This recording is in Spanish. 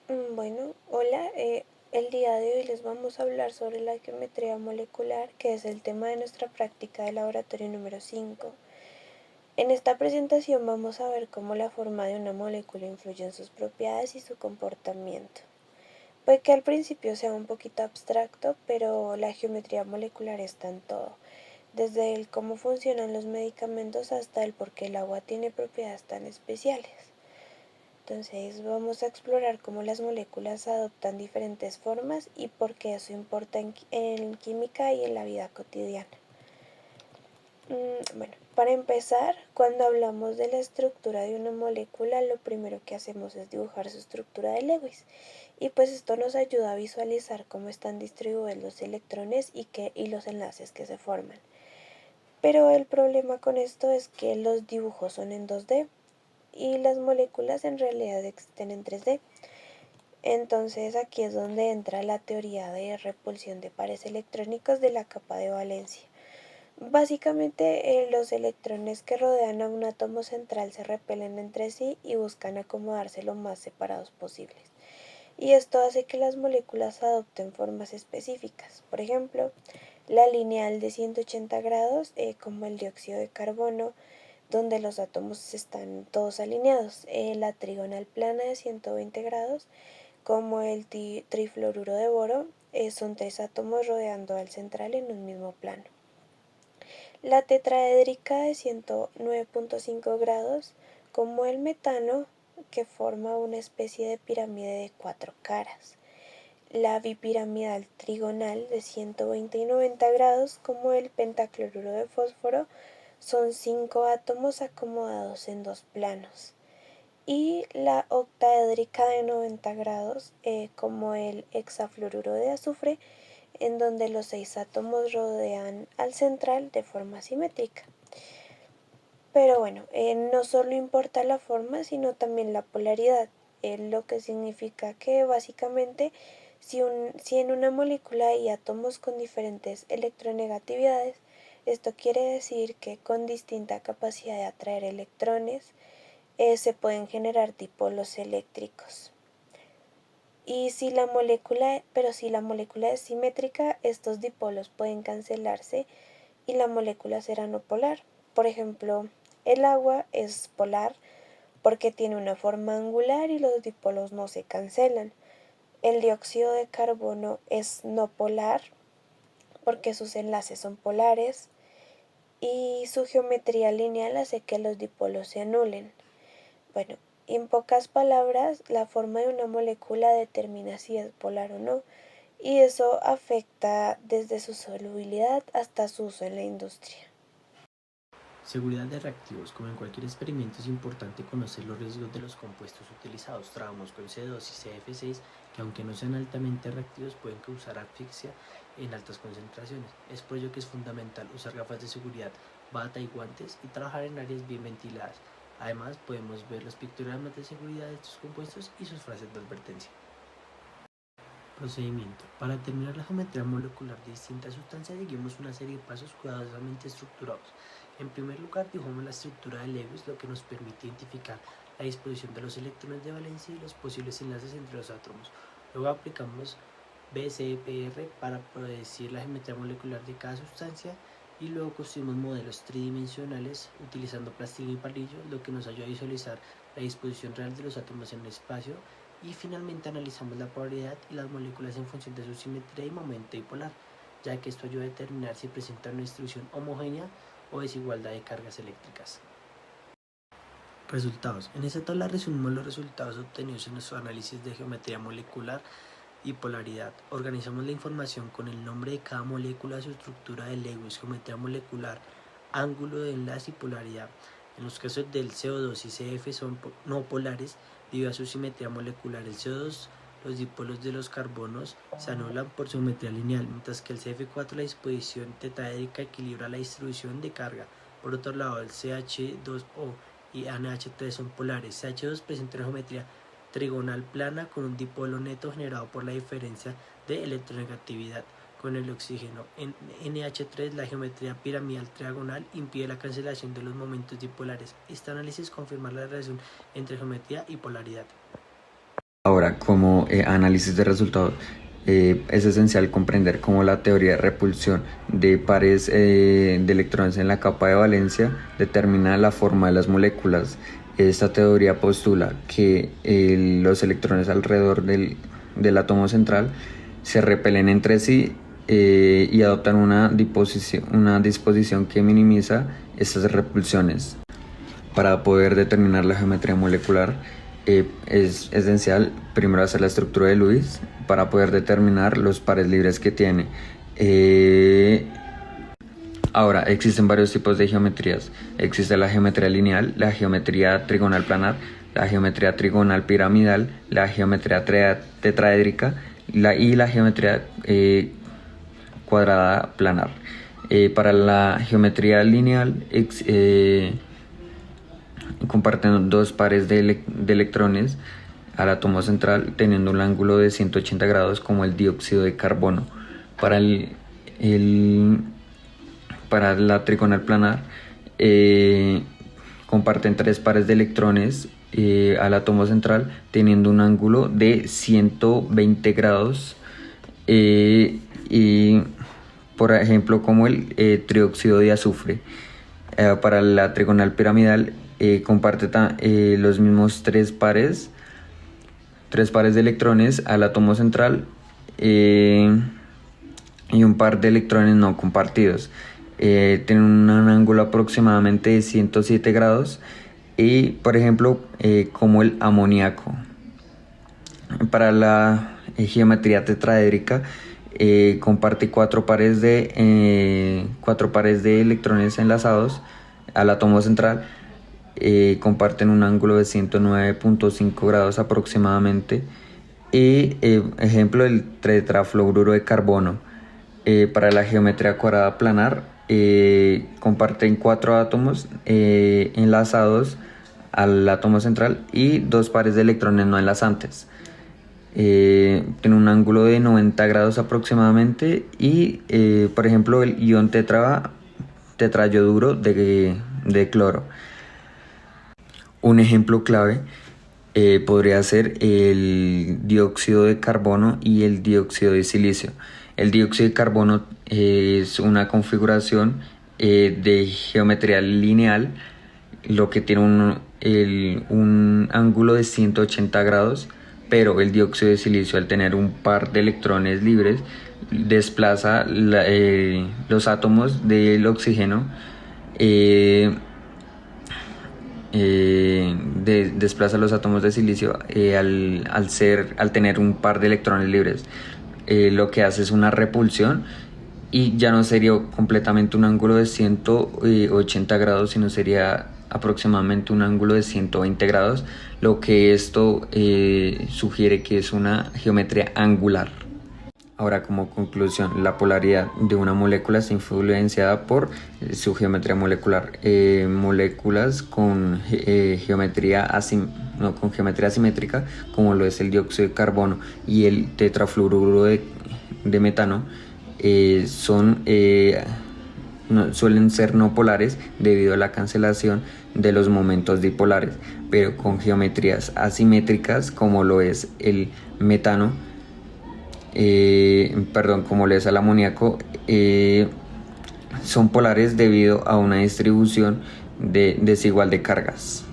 Bueno, hola. El día de hoy les vamos a hablar sobre la geometría molecular, que es el tema de nuestra práctica de laboratorio número 5. En esta presentación vamos a ver cómo la forma de una molécula influye en sus propiedades y su comportamiento. Puede que al principio sea un poquito abstracto, pero la geometría molecular está en todo, desde el cómo funcionan los medicamentos hasta el por qué el agua tiene propiedades tan especiales. Entonces vamos a explorar cómo las moléculas adoptan diferentes formas y por qué eso importa en química y en la vida cotidiana. Bueno, para empezar, cuando hablamos de la estructura de una molécula, lo primero que hacemos es dibujar su estructura de Lewis. Y pues esto nos ayuda a visualizar cómo están distribuidos los electrones y los enlaces que se forman. Pero el problema con esto es que los dibujos son en 2D y las moléculas en realidad existen en 3D. Entonces aquí es donde entra la teoría de repulsión de pares electrónicos de la capa de valencia. Básicamente los electrones que rodean a un átomo central se repelen entre sí y buscan acomodarse lo más separados posibles. Y esto hace que las moléculas adopten formas específicas. Por ejemplo, la lineal de 180 grados, como el dióxido de carbono, donde los átomos están todos alineados. La trigonal plana de 120 grados, como el trifluoruro de boro, son 3 átomos rodeando al central en un mismo plano. La tetraédrica de 109.5 grados, como el metano, que forma una especie de pirámide de 4 caras. La bipiramidal trigonal de 120 y 90 grados, como el pentacloruro de fósforo, son 5 átomos acomodados en 2 planos. Y la octaédrica de 90 grados, como el hexafluoruro de azufre, en donde los 6 átomos rodean al central de forma simétrica. Pero bueno, no solo importa la forma, sino también la polaridad, lo que significa que básicamente si en una molécula hay átomos con diferentes electronegatividades, esto quiere decir que con distinta capacidad de atraer electrones, se pueden generar dipolos eléctricos. Y si la molécula es simétrica, estos dipolos pueden cancelarse y la molécula será no polar. Por ejemplo, el agua es polar porque tiene una forma angular y los dipolos no se cancelan. El dióxido de carbono es no polar porque sus enlaces son polares y su geometría lineal hace que los dipolos se anulen. Bueno, en pocas palabras, la forma de una molécula determina si es polar o no, y eso afecta desde su solubilidad hasta su uso en la industria. Seguridad de reactivos. Como en cualquier experimento es importante conocer los riesgos de los compuestos utilizados. Trabajamos con C2 y CF6 que aunque no sean altamente reactivos pueden causar asfixia en altas concentraciones. Es por ello que es fundamental usar gafas de seguridad, bata y guantes y trabajar en áreas bien ventiladas. Además podemos ver los pictogramas de seguridad de estos compuestos y sus frases de advertencia. Procedimiento. Para determinar la geometría molecular de distintas sustancias seguimos una serie de pasos cuidadosamente estructurados. En primer lugar, dibujamos la estructura de Lewis, lo que nos permite identificar la disposición de los electrones de valencia y los posibles enlaces entre los átomos. Luego aplicamos BCPR para predecir la geometría molecular de cada sustancia y luego construimos modelos tridimensionales utilizando plastilina y palillo, lo que nos ayuda a visualizar la disposición real de los átomos en el espacio. Y finalmente analizamos la polaridad y las moléculas en función de su simetría y momento dipolar, ya que esto ayuda a determinar si presentan una distribución homogénea o desigualdad de cargas eléctricas. Resultados. En esta tabla resumimos los resultados obtenidos en nuestro análisis de geometría molecular y polaridad. Organizamos la información con el nombre de cada molécula, su estructura de Lewis, geometría molecular, ángulo de enlace y polaridad. En los casos del CO2 y CF son no polares debido a su simetría molecular. El CO2, los dipolos de los carbonos se anulan por su geometría lineal, mientras que el CF4, la disposición tetraédrica, equilibra la distribución de carga. Por otro lado, el CH2O y NH3 son polares. CH2 presenta una geometría trigonal plana con un dipolo neto generado por la diferencia de electronegatividad con el oxígeno. En NH3 la geometría piramidal triagonal impide la cancelación de los momentos dipolares. Este análisis confirma la relación entre geometría y polaridad. Ahora, como análisis de resultados, es esencial comprender cómo la teoría de repulsión de pares de electrones en la capa de valencia determina la forma de las moléculas. Esta teoría postula que los electrones alrededor del átomo central se repelen entre sí y adoptan una disposición que minimiza estas repulsiones. Para poder determinar la geometría molecular es esencial primero hacer la estructura de Lewis para poder determinar los pares libres que tiene. Ahora, existen varios tipos de geometrías. Existe la geometría lineal, la geometría trigonal planar, la geometría trigonal piramidal, la geometría tetraédrica y la geometría cuadrada planar. Para la geometría lineal comparten dos pares de electrones al átomo central teniendo un ángulo de 180 grados como el dióxido de carbono. Para la trigonal planar comparten tres pares de electrones al átomo central teniendo un ángulo de 120 grados y por ejemplo como el trióxido de azufre. Para la trigonal piramidal comparte los mismos tres pares de electrones al átomo central y un par de electrones no compartidos. Tienen un ángulo aproximadamente de 107 grados y por ejemplo como el amoníaco. Para la geometría tetraédrica comparte cuatro pares de electrones enlazados al átomo central. Comparten un ángulo de 109.5 grados aproximadamente y ejemplo el tetrafluoruro de carbono. Para la geometría cuadrada planar comparten cuatro átomos enlazados al átomo central y dos pares de electrones no enlazantes. Tiene un ángulo de 90 grados aproximadamente y por ejemplo el ion tetrayoduro de cloro. Un ejemplo clave podría ser el dióxido de carbono y el dióxido de silicio. El dióxido de carbono es una configuración de geometría lineal, lo que tiene un ángulo de 180 grados, pero el dióxido de silicio, al tener un par de electrones libres, desplaza los átomos del oxígeno desplaza los átomos de silicio al tener un par de electrones libres. Lo que hace es una repulsión y ya no sería completamente un ángulo de 180 grados, sino sería aproximadamente un ángulo de 120 grados, lo que esto sugiere que es una geometría angular. Ahora, como conclusión, la polaridad de una molécula está influenciada por su geometría molecular. Moléculas con geometría asimétrica, como lo es el dióxido de carbono y el tetrafluoruro de metano, suelen ser no polares debido a la cancelación de los momentos dipolares, pero con geometrías asimétricas, como lo es el metano, como lo es el amoníaco, son polares debido a una distribución desigual de cargas.